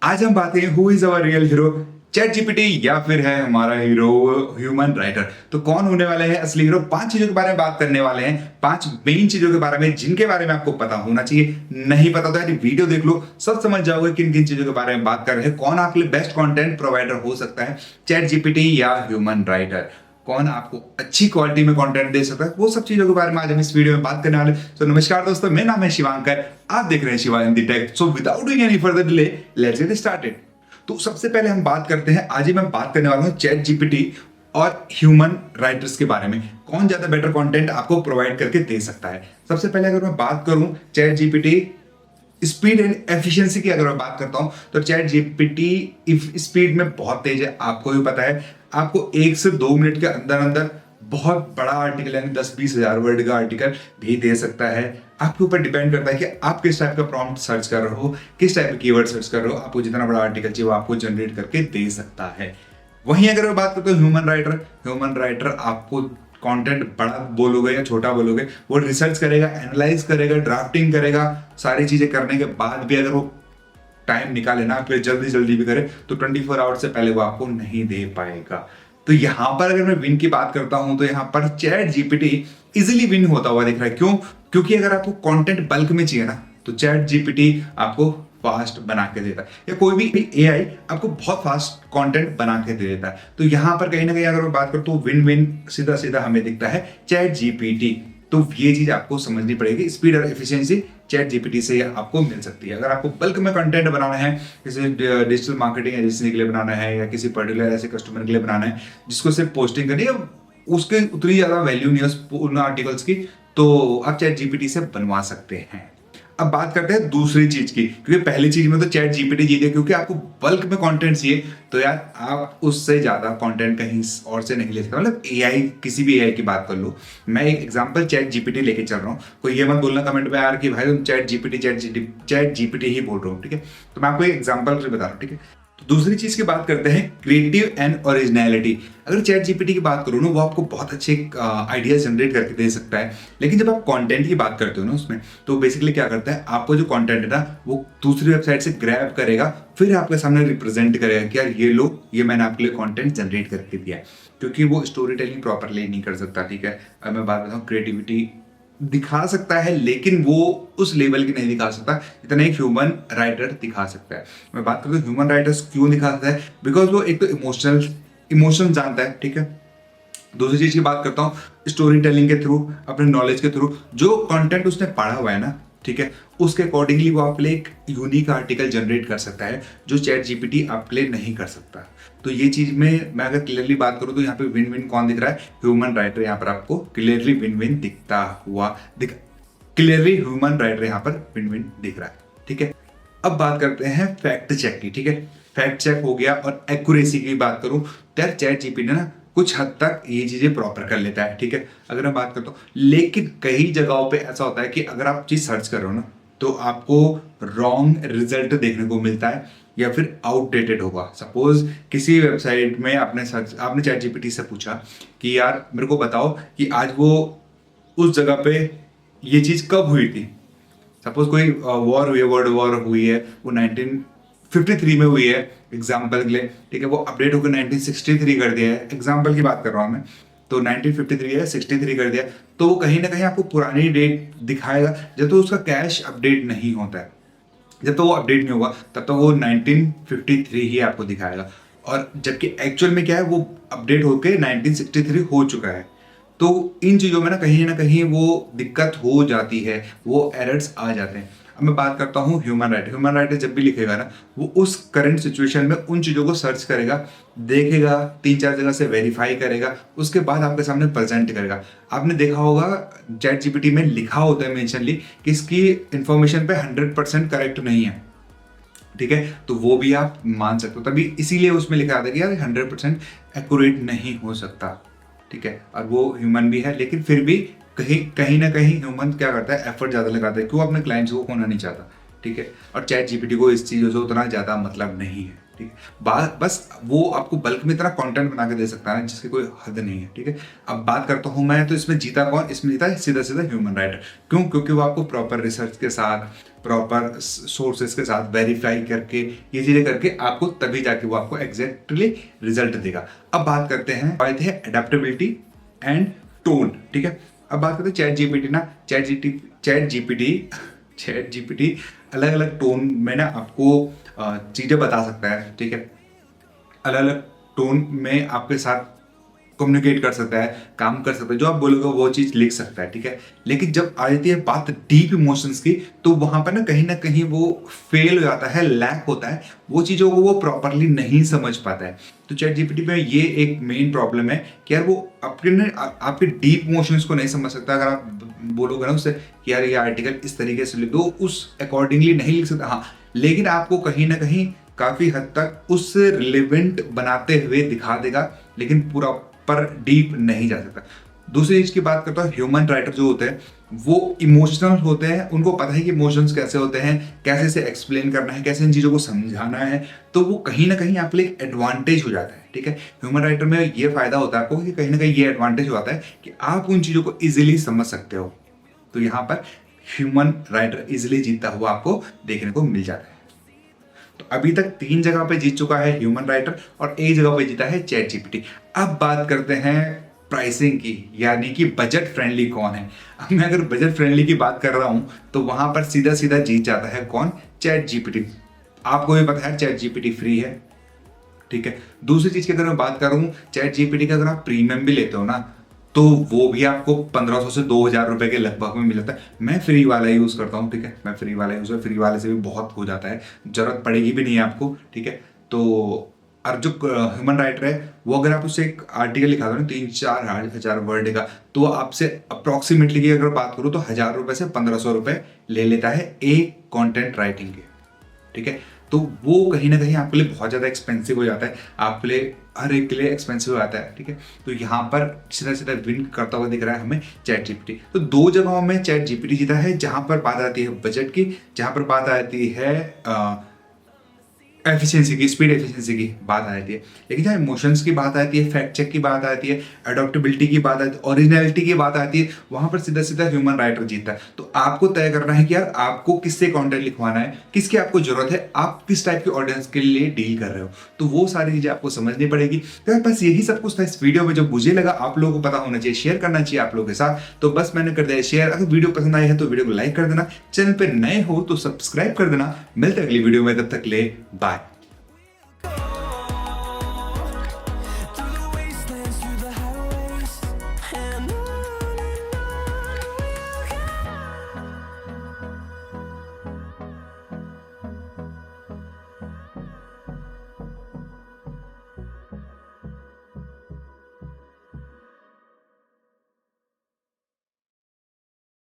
आज हम बात करें who is our real hero, chat GPT या फिर है हमारा हीरो ह्यूमन राइटर। तो कौन होने वाले हैं असली हीरो? 5 चीजों के बारे में बात करने वाले हैं, 5 मेन चीजों के बारे में जिनके बारे में आपको पता होना चाहिए। नहीं पता तो यार वीडियो देख लो, सब समझ जाओगे किन किन चीजों के बारे में बात कर रहे हैं। कौन आपके लिए बेस्ट कंटेंट प्रोवाइडर हो सकता है, चैट जीपीटी या ह्यूमन राइटर। कौन आपको अच्छी क्वालिटी में कंटेंट दे सकता है, वो सब चीजों के बारे में आज हम इस वीडियो में बात करने वाले। तो नमस्कार दोस्तों, मेरा नाम है शिवांकर, आप देख रहे हैं Shiva in the tech. So without doing any further delay, let's get started. तो सबसे पहले हम बात करते हैं, आज ही मैं बात करने वाला हूं चैट जीपीटी और ह्यूमन राइटर्स के बारे में। कौन ज्यादा बेटर कंटेंट आपको प्रोवाइड करके दे सकता है। सबसे पहले अगर मैं बात करूं chat GPT speed and efficiency की, अगर मैं बात करता हूं तो चैट जीपीटी स्पीड में बहुत तेज है। आपको भी पता है, आपको 1 से 2 मिनट के अंदर अंदर बहुत बड़ा आर्टिकल यानी 10-20 हजार वर्ड का आर्टिकल भी दे सकता है। आपके ऊपर डिपेंड करता है कि आप किस टाइप का प्रॉम्प्ट सर्च कर रहे हो, किस टाइप का कीवर्ड सर्च कर रहे हो। आपको जितना बड़ा आर्टिकल चाहिए वो आपको जनरेट करके दे सकता है। वहीं अगर मैं बात करता हूँ ह्यूमन राइटर आपको कंटेंट बड़ा बोलोगे या छोटा बोलोगे, वो रिसर्च करेगा, एनालाइज करेगा, ड्राफ्टिंग करेगा। सारी चीजें करने के बाद भी अगर वो टाइम निकाले ना, फिर जल्दी जल्दी भी करे, तो 24 आवर्स से पहले वो आपको नहीं दे पाएगा। तो यहां पर अगर मैं विन की बात करता हूं तो यहां पर चैट जीपीटी इजीली विन होता हुआ दिख रहा है। क्यों? क्योंकि अगर आपको कंटेंट बल्क में चाहिए ना, तो चैट जीपीटी आपको फास्ट बना के देता है, या कोई भी एआई आपको बहुत फास्ट कंटेंट बना के दे देता है। तो यहां पर कहीं ना कहीं अगर मैं बात करूं तो विन विन सीधा सीधा हमें दिखता है चैट जीपीटी। तो ये चीज आपको समझनी पड़ेगी, स्पीड और एफिशिएंसी चैट जीपीटी से आपको मिल सकती है। अगर आपको बल्क में कंटेंट बनाना है, किसी डिजिटल मार्केटिंग एजेंसी के लिए बनाना है, या किसी पर्टिकुलर ऐसे कस्टमर के लिए बनाना है जिसको सिर्फ पोस्टिंग करनी है, उसके उतनी ज्यादा वैल्यू नहीं है उन आर्टिकल्स की, तो आप चैट जीपीटी से बनवा सकते हैं। अब बात करते हैं दूसरी चीज की, क्योंकि पहली चीज में तो चैट जीपीटी जीत है, क्योंकि आपको बल्क में कंटेंट चाहिए, तो यार आप उससे ज्यादा कंटेंट कहीं और से नहीं ले सकते। मतलब एआई, किसी भी एआई की बात कर लो, मैं एक एग्जांपल चैट जीपीटी लेके चल रहा हूँ। कोई ये मत बोलना कमेंट में यार कि भाई तुम चैट जीपीटी ही बोल रहे हो, ठीक है? तो मैं आपको एक एग्जांपल से बता रहा हूँ, ठीक है? तो दूसरी चीज की बात करते हैं, क्रिएटिव एंड ओरिजिनलिटी। अगर चैट जीपीटी की बात करूँ ना, वो आपको बहुत अच्छे आइडियाज जनरेट करके दे सकता है। लेकिन जब आप कंटेंट की बात करते हो ना उसमें, तो बेसिकली क्या करता है, आपको जो कंटेंट है ना वो दूसरी वेबसाइट से ग्रैब करेगा, फिर आपके सामने रिप्रेजेंट करेगा कि यार ये लो, ये मैंने आपके लिए कंटेंट जनरेट करके दिया है। क्योंकि वो स्टोरी टेलिंग प्रॉपरली नहीं कर सकता, ठीक है? अब मैं बात करता हूँ, क्रिएटिविटी दिखा सकता है, लेकिन वो उस लेवल की नहीं दिखा सकता जितना एक ह्यूमन राइटर दिखा सकता है। मैं बात करता हूँ ह्यूमन राइटर्स क्यों दिखा सकता है, बिकॉज वो एक तो इमोशन जानता है, ठीक है? दूसरी चीज की बात करता हूँ, स्टोरी टेलिंग के थ्रू, अपने नॉलेज के थ्रू, जो कंटेंट उसने पढ़ा हुआ है ना, ठीक है, उसके अकॉर्डिंगली वो आपके लिए एक यूनिक आर्टिकल जनरेट कर सकता है, जो चैट जीपीटी आपके लिए नहीं कर सकता। तो ये चीज में मैं अगर क्लियरली बात करूं तो यहाँ पे विन विन कौन दिख रहा है? Human writer. यहाँ पर आपको क्लियरली विन विन दिखता हुआ क्लियरली ह्यूमन राइटर यहाँ पर विन विन दिख रहा है, ठीक है? अब बात करते हैं फैक्ट चेक की, ठीक है? फैक्ट चेक हो गया। और एक्यूरेसी की बात करूं तो यार चैट जीपीटी ना कुछ हद तक ये चीजें प्रॉपर कर लेता है, ठीक है? अगर मैं बात करता हूँ, लेकिन कई जगहों पे ऐसा होता है कि अगर आप चीज सर्च कर रहे हो ना, तो आपको रॉन्ग रिजल्ट देखने को मिलता है, या फिर आउटडेटेड होगा। सपोज किसी वेबसाइट में आपने चैट जीपीटी से पूछा कि यार मेरे को बताओ कि आज वो उस जगह पे ये चीज कब हुई थी। सपोज कोई वॉर हुई है, वर्ल्ड वॉर हुई है, वो 1953 में हुई है एग्जाम्पल के लिए, ठीक है? वो अपडेट होकर 1963 कर दिया है, एग्जाम्पल की बात कर रहा हूँ मैं। तो 1953 है, 63 कर दिया, तो वो कहीं ना कहीं आपको पुरानी डेट दिखाएगा जब तो उसका कैश अपडेट नहीं होता है। जब तो वो अपडेट नहीं होगा तब तो वो 1953 ही आपको दिखाएगा। और जबकि एक्चुअल में क्या है, वो अपडेट होके 1963 हो चुका है। तो इन चीज़ों में ना कहीं वो दिक्कत हो जाती है, वो एरर्स आ जाते हैं। अब मैं बात करता हूँ ह्यूमन राइटर जब भी लिखेगा ना, वो उस करंट सिचुएशन में उन चीज़ों को सर्च करेगा, देखेगा, 3-4 जगह से वेरीफाई करेगा, उसके बाद आपके सामने प्रेजेंट करेगा। आपने देखा होगा चैट जीपीटी में लिखा होता है मेंशनली कि इसकी इंफॉर्मेशन पे 100% करेक्ट नहीं है, ठीक है? तो वो भी आप मान सकते हो, तभी इसीलिए उसमें लिखा आता है कि यार 100% एक्यूरेट नहीं हो सकता, ठीक है? और वो ह्यूमन भी है, लेकिन फिर भी कहीं ना कहीं ह्यूमन क्या करता है, एफर्ट ज्यादा लगाता है, क्यों? अपने क्लाइंट्स को खोना नहीं चाहता, ठीक है? और चैट जीपीटी को इस चीजों से उतना ज्यादा मतलब नहीं है। ठीक है। बस वो आपको बल्क में इतना कंटेंट बना के दे सकता है जिसकी कोई हद नहीं है, ठीक है। अब बात करता हूँ मैं, तो इसमें जीता कौन? इसमें जीता है सीधा सीधा ह्यूमन राइटर। क्यों? क्योंकि वो आपको प्रॉपर रिसर्च के साथ, प्रॉपर सोर्सेज के साथ वेरीफाई करके, ये चीजें करके आपको तभी जाके वो आपको एग्जैक्टली रिजल्ट देगा। अब बात करते हैं एडेप्टेबिलिटी एंड टोन, ठीक है। अब बात करते हैं चैट जीपीटी ना, चैट जीपीटी अलग अलग टोन में ना आपको चीजें बता सकता है, ठीक है। अलग अलग टोन में आपके साथ कम्युनिकेट कर सकता है, काम कर सकता है, जो आप बोलोगे वो चीज लिख सकता है, ठीक है। लेकिन जब आ जाती है बात डीप इमोशंस की, तो वहां पर ना कहीं वो फेल हो जाता है, लैक होता है, वो चीजों को वो प्रॉपरली नहीं समझ पाता है। तो चैट जीपीटी में ये एक मेन प्रॉब्लम है कि यार वो आपके डीप इमोशंस को नहीं समझ सकता। अगर आप बोलोगे ना उससे कि यार ये आर्टिकल इस तरीके से लिख दो, उस अकॉर्डिंगली नहीं लिख सकता, हाँ, लेकिन आपको कहीं ना कहीं काफी हद तक उस रिलेवेंट बनाते हुए दिखा देगा, लेकिन पूरा पर डीप नहीं जा सकता। दूसरी चीज की बात करता हूँ, ह्यूमन राइटर जो होते हैं वो इमोशनल होते हैं, उनको पता है कि इमोशंस कैसे होते हैं, कैसे से एक्सप्लेन करना है, कैसे इन चीजों को समझाना है, तो वो कहीं ना कहीं आपके लिए एडवांटेज हो जाता है, ठीक है। ह्यूमन राइटर में ये फायदा होता है आपको कि कहीं ना कहीं ये एडवांटेज होता है कि आप उन चीजों को इजिली समझ सकते हो। तो यहाँ पर ह्यूमन राइटर इजिली जीतता हुआ आपको देखने को मिल जाता है। तो अभी तक 3 जगह पे जीत चुका है ह्यूमन राइटर और 1 जगह पे जीता है चैट जीपीटी। अब बात करते हैं प्राइसिंग की, यानी कि बजट फ्रेंडली कौन है। अब मैं अगर बजट फ्रेंडली की बात कर रहा हूं तो वहां पर सीधा सीधा जीत जाता है कौन? Chat GPT. आपको भी पता है चैट जीपीटी फ्री है, ठीक है। दूसरी चीज की अगर मैं बात करूं, चैट जीपीटी का अगर आप प्रीमियम भी लेते हो ना, तो वो भी आपको 1500 से 2000 रुपए के लगभग में मिलता है। मैं फ्री वाला यूज करता हूँ, ठीक है, मैं फ्री वाला यूज, फ्री वाले से भी बहुत हो जाता है, जरूरत पड़ेगी भी नहीं है आपको, ठीक है। तो और जो ह्यूमन राइटर है वो अगर आप उससे एक आर्टिकल लिखा दो ना 3-4 हजार वर्ड का, तो आपसे अप्रोक्सीमेटली की अगर बात करूँ तो 1000 रुपए से 1500 रुपए ले लेता है एक कंटेंट राइटिंग के, ठीक है। तो वो कहीं ना कहीं आपके लिए बहुत ज़्यादा एक्सपेंसिव हो जाता है, आपके लिए हर एक के लिए एक्सपेंसिव हो जाता है, ठीक है। तो यहाँ पर सीधा सीधा विन करता हुआ दिख रहा है हमें चैट जीपीटी। तो 2 जगहों में चैट जीपीटी जीता है, जहाँ पर बात आती है बजट की, जहाँ पर बात आती है एफिशिएंसी की, स्पीड एफिशिएंसी की बात आती है। लेकिन जहाँ इमोशंस की बात आती है, फैक्ट चेक की बात आती है, अडॉप्टेबिलिटी की बात आती है, ओरिजिनलिटी की बात आती है, वहां पर सीधा सीधा ह्यूमन राइटर जीतता है। तो आपको तय करना है कि यार आपको किससे कंटेंट लिखवाना है, किसकी आपको जरूरत है, आप किस टाइप के ऑडियंस के लिए डील कर रहे हो, तो वो सारी चीजें आपको समझनी पड़ेगी। तो बस यही सब कुछ था इस वीडियो में, जो मुझे लगा आप लोगों को पता होना चाहिए, शेयर करना चाहिए आप लोगों के साथ, तो बस मैंने कर दिया शेयर। अगर वीडियो पसंद आई है तो वीडियो को लाइक कर देना, चैनल पे नए हो तो सब्सक्राइब कर देना। मिलते हैं अगली वीडियो में, तब तक ले बाय।